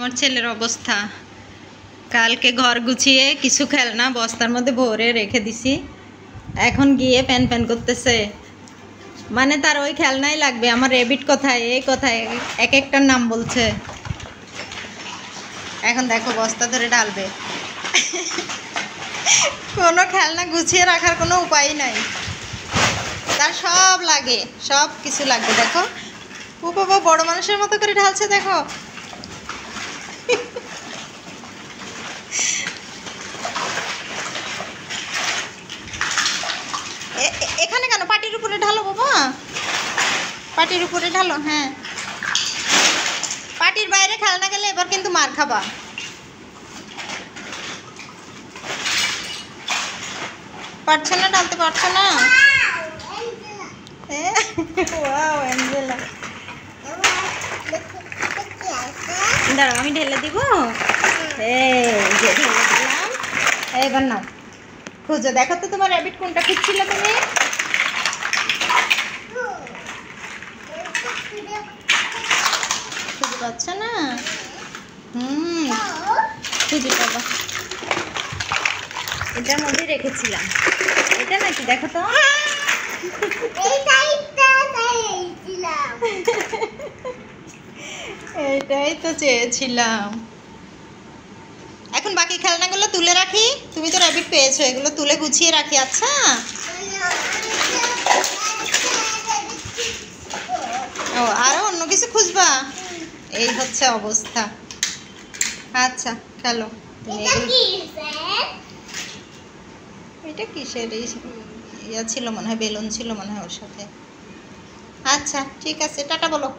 আমার ছেলের অবস্থা। কালকে ঘর গুছিয়ে কিছু খেলনা বস্তার মধ্যে ভরে রেখে দিছি, এখন গিয়ে প্যান প্যান করতেছে। মানে তার ওই খেলনাই লাগবে। আমার রেবিট কোথায়, এই কোথায়, এক একটার নাম বলছে। এখন দেখো বস্তা ধরে ঢালবে। কোনো খেলনা গুছিয়ে রাখার কোনো উপায় নাই, তার সব লাগে, সব কিছু লাগবে। দেখো ও বাবা বড় মানুষের মতো করে ঢালছে, দেখো। এখানে কেন, পাটির উপরে ঢালো বাবা, পাটির উপরে ঢালো। হ্যাঁ, পাটির বাইরে খেলনা গেলে এবার কিন্তু মার খাবা। পারছো না, ঢালতে পারছো না। দাঁড়াও আমি ঢেলে দিব। ঢেলে দিলাম। এবার নাও খুঁজো, দেখো তো তোমার র্যাবিট কোনটা খুঁজছিল তুমি। খুঁজে পাচ্ছ না? খুঁজে পাবা। এটার মধ্যে রেখেছিলাম। এটা নাকি, দেখো তো। এটাই তো চেয়েছিলাম। এখন বাকি খেলনাগুলো তুলে রাখি। তুমি তো র্যাবিট পেয়েছো, এগুলো তুলে গুছিয়ে রাখি। আচ্ছা, ও আরো অন্য কিছু খুঁজবা? এই হচ্ছে অবস্থা। আচ্ছা খেলো। এটা কিসের ইয়া ছিল মনে হয়, বেলুন ছিল মনে হয় ওর সাথে। আচ্ছা ঠিক আছে, টাটা বলো।